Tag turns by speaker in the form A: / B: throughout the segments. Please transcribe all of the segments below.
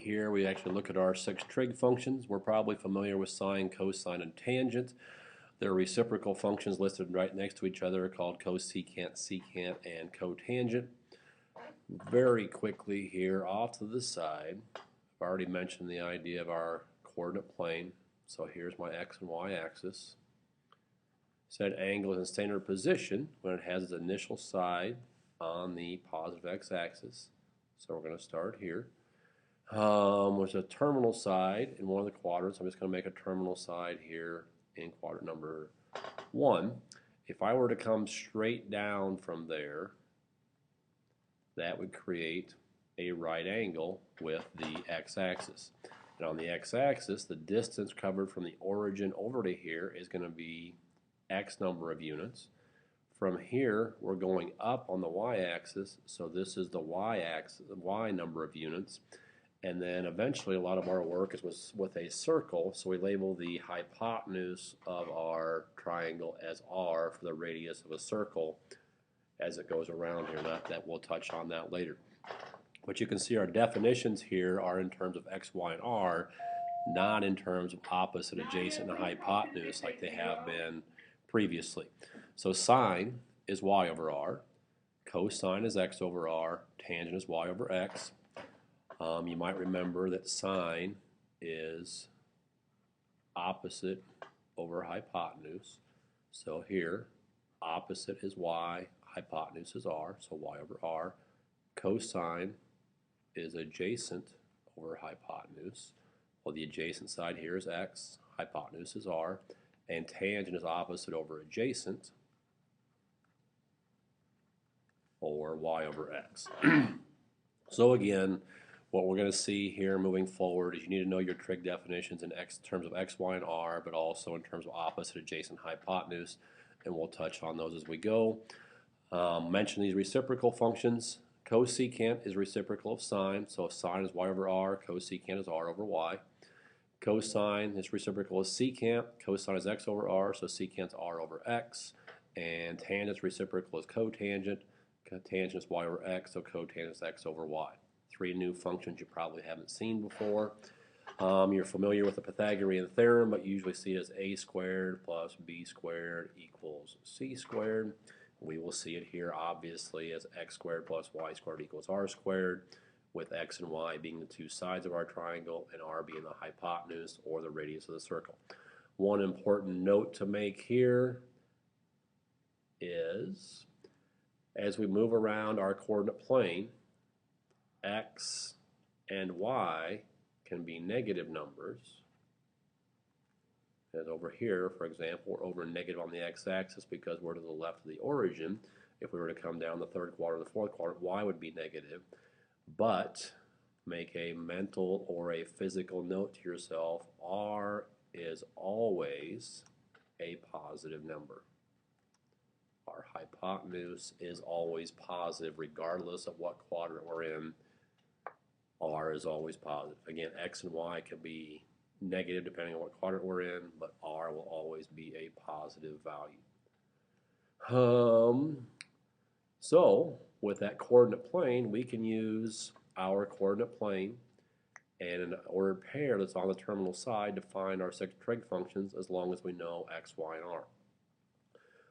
A: here we actually look at our 6 trig functions. We're probably familiar with sine, cosine, and tangent. They're reciprocal functions listed right next to each other called cosecant, secant, and cotangent. Very quickly here off to the side, I've already mentioned the idea of our coordinate plane. So here's my x and y axis. Said angle is in standard position when it has its initial side on the positive x-axis. So we're going to start here. There's a terminal side in one of the quadrants. I'm just going to make a terminal side here in quadrant number 1. If I were to come straight down from there, that would create a right angle with the x-axis. And on the x-axis, the distance covered from the origin over to here is going to be x number of units. From here, we're going up on the y-axis, so this is the y-axis, the y number of units. And then eventually, a lot of our work is with a circle, so we label the hypotenuse of our triangle as r for the radius of a circle as it goes around here. That we'll touch on that later. But you can see our definitions here are in terms of x, y, and r, not in terms of opposite, adjacent, and hypotenuse like they have been previously. So sine is y over r, cosine is x over r, tangent is y over x. You might remember that sine is opposite over hypotenuse. So here, opposite is y, hypotenuse is r, so y over r. Cosine is adjacent over hypotenuse. Well, the adjacent side here is x, hypotenuse is r, and tangent is opposite over adjacent, or y over x. So again, what we're going to see here moving forward is you need to know your trig definitions in terms of x, y, and r, but also in terms of opposite, adjacent, hypotenuse, and we'll touch on those as we go. Mention these reciprocal functions. Cosecant is reciprocal of sine, so sine is y over r, cosecant is r over y. Cosine is reciprocal of secant, cosine is x over r, so secant is r over x. And tangent is reciprocal as cotangent, cotangent is y over x, so cotangent is x over y. 3 new functions you probably haven't seen before. You're familiar with the Pythagorean theorem, but you usually see it as a squared plus b squared equals c squared. We will see it here obviously as x squared plus y squared equals r squared, with x and y being the 2 sides of our triangle and r being the hypotenuse or the radius of the circle. One important note to make here is as we move around our coordinate plane, x and y can be negative numbers. As over here, for example, we're over negative on the x-axis because we're to the left of the origin. If we were to come down the 3rd quadrant or the 4th quadrant, y would be negative. But make a mental or a physical note to yourself, r is always a positive number. Our hypotenuse is always positive regardless of what quadrant we're in. R is always positive. Again, x and y can be negative depending on what quadrant we're in, but r will always be a positive value. So with that coordinate plane, we can use our coordinate plane and an ordered pair that's on the terminal side to find our 6 trig functions as long as we know x, y, and r.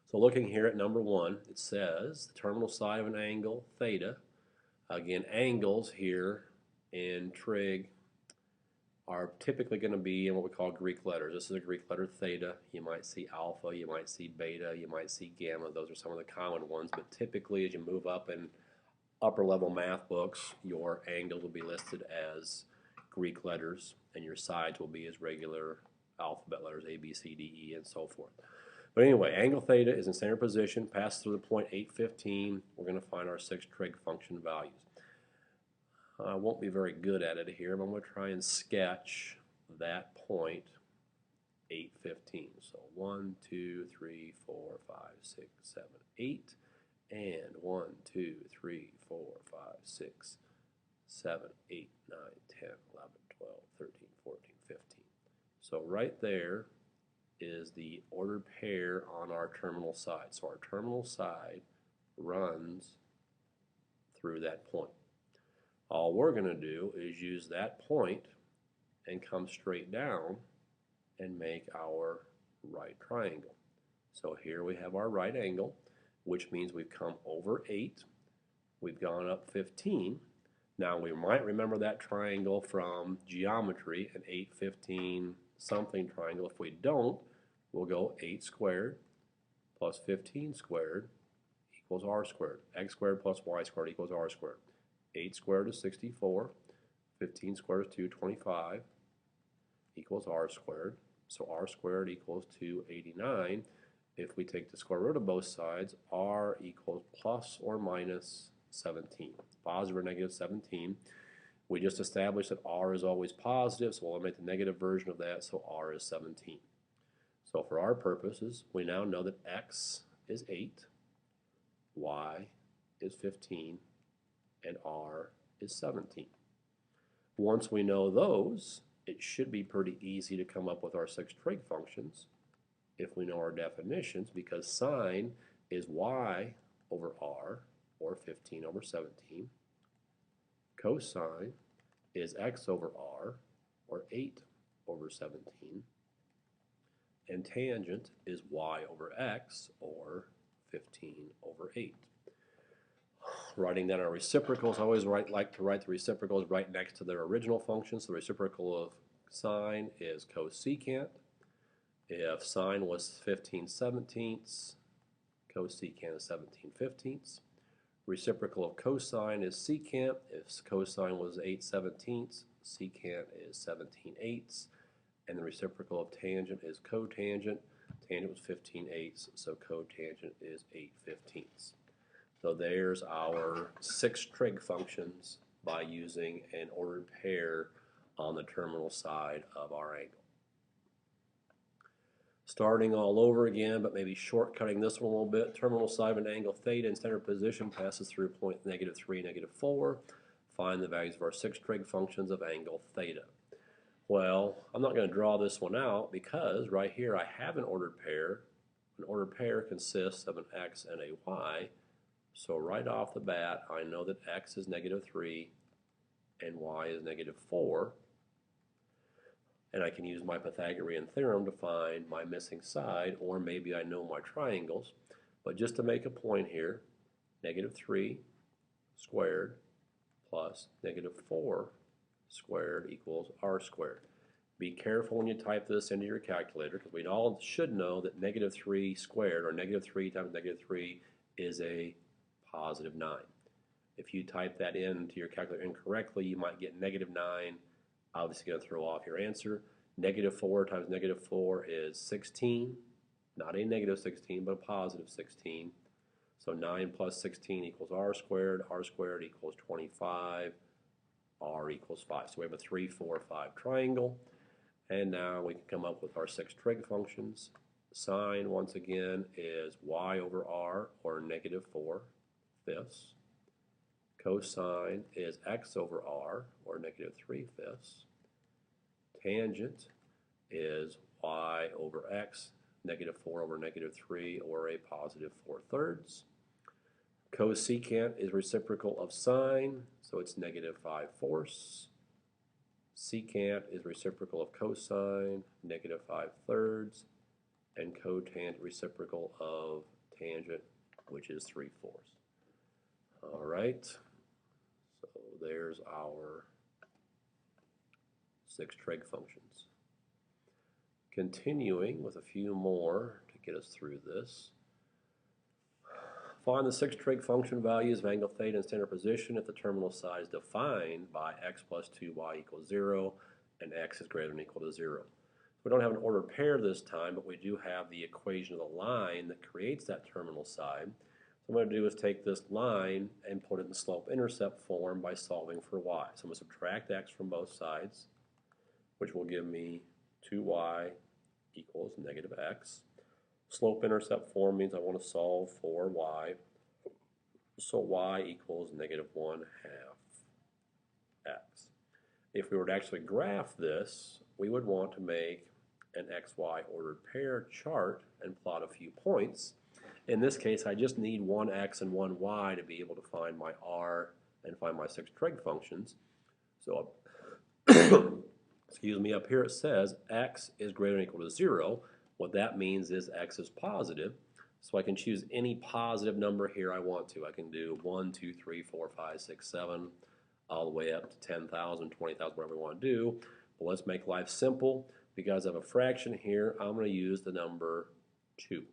A: So looking here at number 1, it says the terminal side of an angle, theta. Again, angles here in trig are typically going to be in what we call Greek letters. This is a Greek letter theta. You might see alpha, you might see beta, you might see gamma. Those are some of the common ones, but typically as you move up in upper level math books, your angles will be listed as Greek letters and your sides will be as regular alphabet letters, A, B, C, D, E, and so forth. But anyway, angle theta is in standard position, passes through the point 815. We're going to find our 6 trig function values. I won't be very good at it here, but I'm going to try and sketch that point 815. So 1, 2, 3, 4, 5, 6, 7, 8, and 1, 2, 3, 4, 5, 6, 7, 8, 9, 10, 11, 12, 13, 14, 15. So right there is the ordered pair on our terminal side. So our terminal side runs through that point. All we're going to do is use that point and come straight down and make our right triangle. So here we have our right angle, which means we've come over 8. We've gone up 15. Now we might remember that triangle from geometry, an 8, 15 something triangle. If we don't, we'll go 8 squared plus 15 squared equals r squared. X squared plus y squared equals r squared. 8 squared is 64. 15 squared is 225 equals r squared. So r squared equals 289. If we take the square root of both sides, r equals plus or minus 17. Positive or negative 17. We just established that r is always positive, so we'll eliminate the negative version of that, so r is 17. So for our purposes, we now know that x is 8, y is 15, and r is 17. Once we know those, it should be pretty easy to come up with our 6 trig functions if we know our definitions, because sine is y over r, or 15 over 17. Cosine is x over r, or 8 over 17. And tangent is y over x, or 15 over 8. Writing down our reciprocals, I always like to write the reciprocals right next to their original functions. So the reciprocal of sine is cosecant. If sine was 15/17, cosecant is 17/15. Reciprocal of cosine is secant. If cosine was 8/17, secant is 17/8. And the reciprocal of tangent is cotangent. Tangent was 15/8, so cotangent is 8/15. So there's our 6 trig functions by using an ordered pair on the terminal side of our angle. Starting all over again, but maybe shortcutting this one a little bit. Terminal side of an angle theta in center position passes through point -3, -4. Find the values of our 6 trig functions of angle theta. Well, I'm not going to draw this one out because right here I have an ordered pair. An ordered pair consists of an x and a y. So right off the bat, I know that x is -3 and y is -4. And I can use my Pythagorean theorem to find my missing side, or maybe I know my triangles. But just to make a point here, -3 squared plus -4 squared equals r squared. Be careful when you type this into your calculator, because we all should know that -3 squared, or -3 times -3, is a positive 9. If you type that into your calculator incorrectly, you might get -9. Obviously going to throw off your answer. -4 times -4 is 16. Not a -16, but a positive 16. So 9 plus 16 equals r squared. R squared equals 25. R equals 5. So we have a 3, 4, 5 triangle. And now we can come up with our 6 trig functions. Sine, once again, is y over r, or -4/5. Cosine is x over r, or -3/5. Tangent is y over x, -4 over -3, or a positive 4/3. Cosecant is reciprocal of sine, so it's -5/4. Secant is reciprocal of cosine, -5/3. And cotangent reciprocal of tangent, which is 3/4. All right, so there's our 6 trig functions. Continuing with a few more to get us through this. Find the 6 trig function values of angle theta in standard position if the terminal side is defined by x plus 2y equals 0 and x is greater than or equal to 0. We don't have an ordered pair this time, but we do have the equation of the line that creates that terminal side. So what I'm going to do is take this line and put it in slope-intercept form by solving for y. So I'm going to subtract x from both sides, which will give me 2y equals -x. Slope-intercept form means I want to solve for y. So y equals -1/2 x. If we were to actually graph this, we would want to make an xy ordered pair chart and plot a few points. In this case, I just need one x and one y to be able to find my r and find my 6 trig functions. So, excuse me, up here it says x is greater than or equal to 0. What that means is x is positive. So I can choose any positive number here I want to. I can do 1, 2, 3, 4, 5, 6, 7, all the way up to 10,000, 20,000, whatever we want to do. But let's make life simple. Because I have a fraction here, I'm going to use the number 2.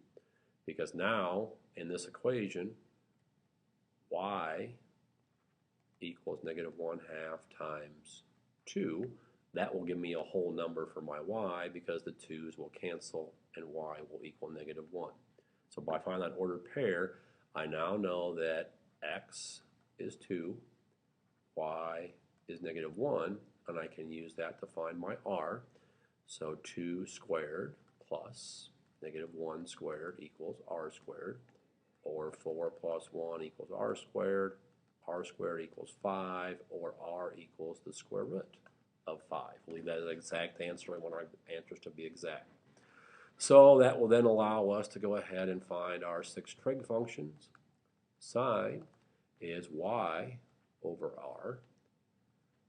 A: Because now, in this equation, y equals negative 1/2 times 2. That will give me a whole number for my y because the 2's will cancel and y will equal negative 1. So by finding that ordered pair, I now know that x is 2, y is negative 1, and I can use that to find my r. So 2 squared plus negative 1 squared equals r squared, or 4 plus 1 equals r squared equals 5, or r equals the square root of 5. We'll leave that as an exact answer. I want our answers to be exact. So that will then allow us to go ahead and find our 6 trig functions. Sine is y over r.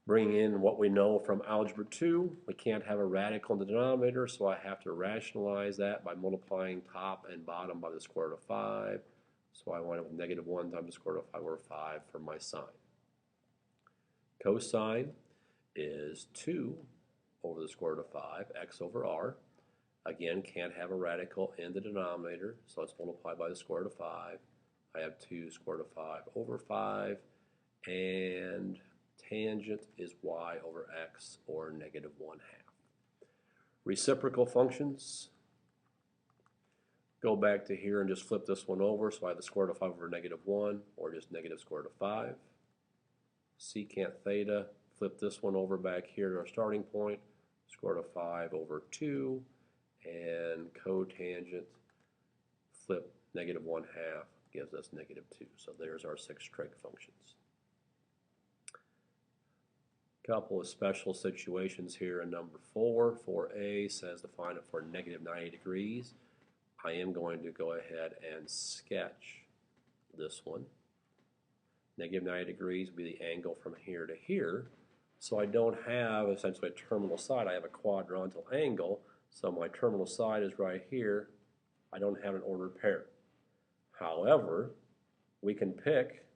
A: Bring in what we know from Algebra 2. We can't have a radical in the denominator, so I have to rationalize that by multiplying top and bottom by the square root of 5. So I wind up with negative 1 times the square root of 5 over 5 for my sine. Cosine is 2 over the square root of 5, x over r. Again, can't have a radical in the denominator, so let's multiply by the square root of 5. I have 2 square root of 5 over 5, and tangent is y over x, or negative 1/2. Reciprocal functions. Go back to here and just flip this one over, so I have the square root of 5 over negative 1, or just negative square root of 5. Secant theta, flip this one over back here to our starting point, square root of 5 over 2, and cotangent, flip negative 1/2, gives us negative 2. So there's our 6 trig functions. Couple of special situations here in number 4. 4a says to find it for negative 90 degrees. I am going to go ahead and sketch this one. Negative 90 degrees would be the angle from here to here. So I don't have essentially a terminal side. I have a quadrantal angle. So my terminal side is right here. I don't have an ordered pair. However, we can pick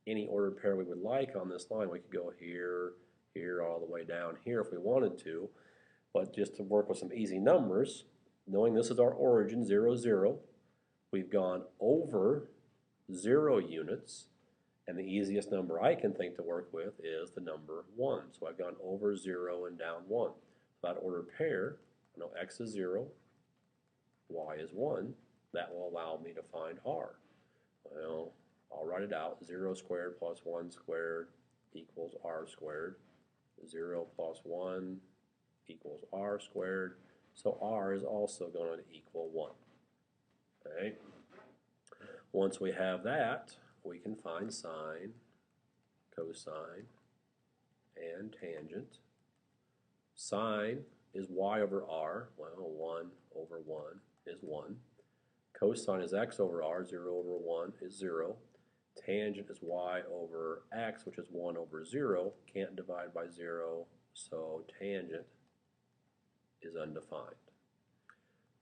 A: any ordered pair we would like on this line. We could go here, here, all the way down here if we wanted to. But just to work with some easy numbers, knowing this is our origin, 0, 0, we've gone over 0 units, and the easiest number I can think to work with is the number 1. So I've gone over 0 and down 1. So that ordered pair, I know x is 0, y is 1. That will allow me to find r. Well, I'll write it out. 0 squared plus 1 squared equals r squared. 0 plus 1 equals r squared. So r is also going to equal 1. Okay. Once we have that, we can find sine, cosine, and tangent. Sine is y over r. Well, 1 over 1 is 1. Cosine is x over r. 0 over 1 is 0. Tangent is y over x, which is 1 over 0. Can't divide by 0, so tangent is undefined.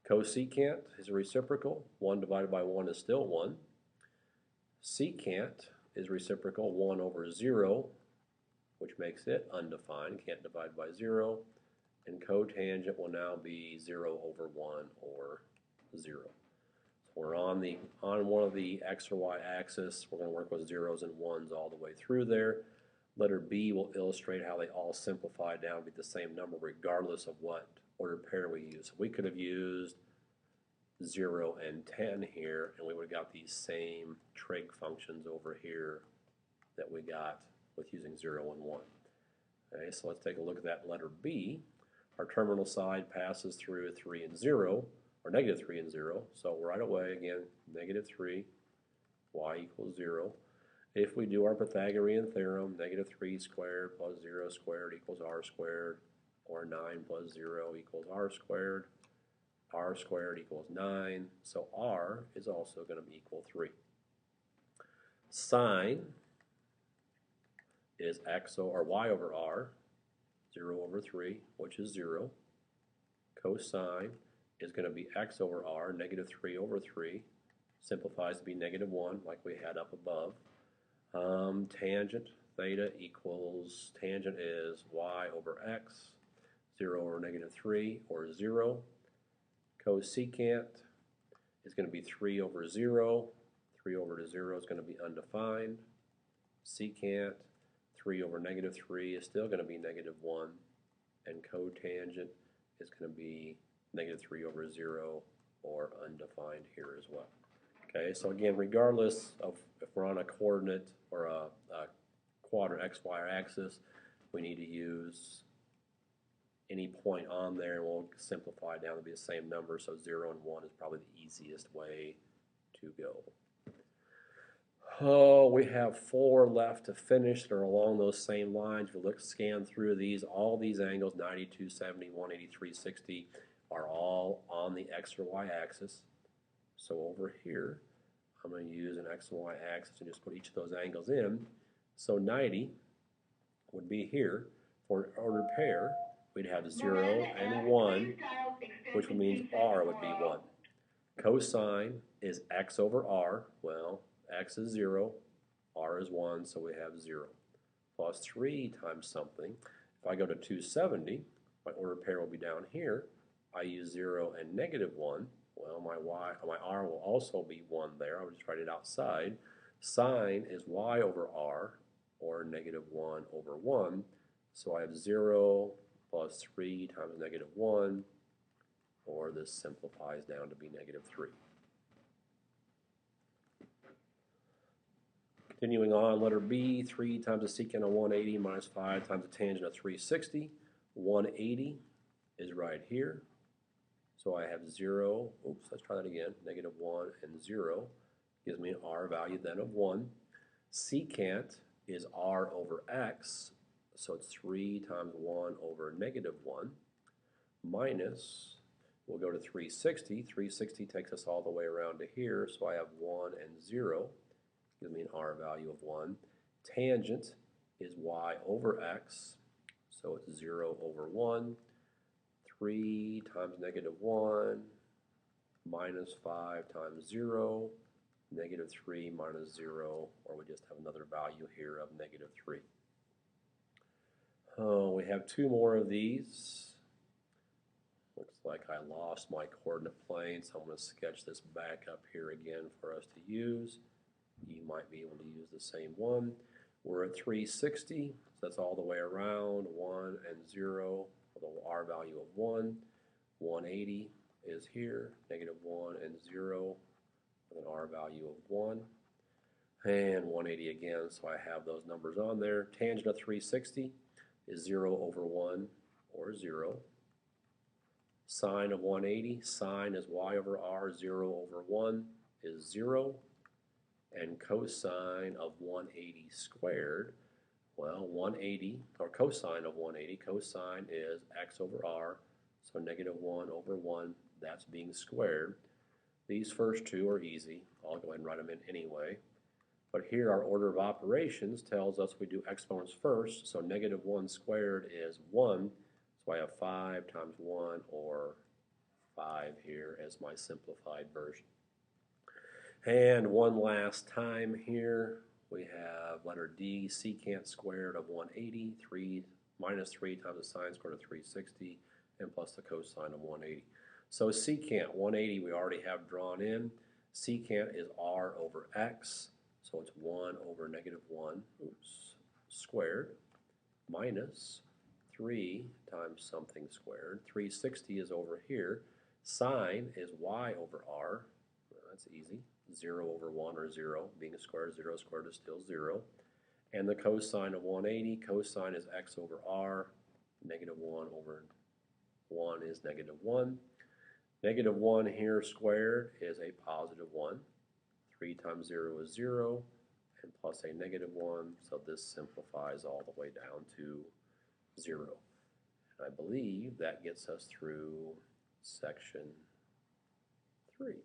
A: Cosecant is a reciprocal. 1 divided by 1 is still 1. Secant is reciprocal. 1 over 0, which makes it undefined. Can't divide by 0. And cotangent will now be 0 over 1, or 0. So we're on one of the x or y axis. We're going to work with zeros and ones all the way through there. Letter B will illustrate how they all simplify down to be the same number regardless of what ordered pair we use. We could have used 0 and 10 here, and we would have got these same trig functions over here that we got with using 0 and 1. Okay, so let's take a look at that letter B. Our terminal side passes through 3 and 0, or negative 3 and 0. So right away, again, negative 3, y equals 0. If we do our Pythagorean theorem, negative 3 squared plus 0 squared equals r squared, or 9 plus 0 equals r squared equals 9, so r is also going to equal 3. Sine is x or y over r, 0 over 3, which is 0. Cosine is going to be x over r, negative 3 over 3. Simplifies to be negative 1, like we had up above. Tangent, theta equals, tangent is y over x, 0 over negative 3, or 0. Cosecant is going to be 3 over 0. 3 over 0 is going to be undefined. Secant, 3 over negative 3 is still going to be negative 1. And cotangent is going to be negative 3 over 0, or undefined here as well. Okay, so again, regardless of if we're on a coordinate or a quadrant x, y axis, we need to use any point on there, and we'll simplify down to be the same number, so 0 and 1 is probably the easiest way to go. Oh, we have 4 left to finish that are along those same lines. If you scan through these, all these angles, 90, 270, 180, 360, are all on the x or y axis. So over here, I'm going to use an x and y axis and just put each of those angles in. So 90 would be here. For an ordered pair, we'd have 0 and 1, which means r would be 1. Cosine is x over r. Well, x is 0, r is 1, so we have 0. Plus 3 times something. If I go to 270, my ordered pair will be down here. I use 0 and negative 1. Well, my r will also be 1 there. I'll just write it outside. Sine is y over r, or negative 1 over 1. So I have 0 plus 3 times negative 1, or this simplifies down to be negative 3. Continuing on, letter B, 3 times the secant of 180 minus 5 times the tangent of 360. 180 is right here. So I have 0, oops, let's try that again, negative 1 and 0 gives me an r value then of 1. Secant is r over x, so it's 3 times 1 over negative 1, minus, we'll go to 360. 360 takes us all the way around to here, so I have 1 and 0, gives me an r value of 1. Tangent is y over x, so it's 0 over 1. 3 times negative 1 minus 5 times 0, negative 3 minus 0, or we just have another value here of negative 3. Oh, we have 2 more of these. Looks like I lost my coordinate plane, so I'm going to sketch this back up here again for us to use. You might be able to use the same one. We're at 360, so that's all the way around, 1 and 0. With an r value of 1. 180 is here, negative 1 and 0 with an r value of 1. And 180 again, so I have those numbers on there. Tangent of 360 is 0 over 1, or 0. Sine of 180, sine is y over r, 0 over 1 is 0. And cosine of 180 squared, well, 180, or cosine of 180, cosine is x over r, so negative 1 over 1, that's being squared. These first two are easy. I'll go ahead and write them in anyway. But here our order of operations tells us we do exponents first, so negative 1 squared is 1, so I have 5 times 1, or 5 here as my simplified version. And one last time here, we have letter D, secant squared of 180, 3 minus 3 times the sine squared of 360, and plus the cosine of 180. So secant 180 we already have drawn in. Secant is r over x, so it's 1 over negative 1, squared, minus 3 times something squared. 360 is over here. Sine is y over r, well, that's easy. 0 over 1, or 0, being a square, 0 squared is still 0. And the cosine of 180, cosine is x over r, negative 1 over 1 is negative 1. Negative 1 here squared is a positive 1. 3 times 0 is 0, and plus a negative 1, so this simplifies all the way down to 0. And I believe that gets us through section 3.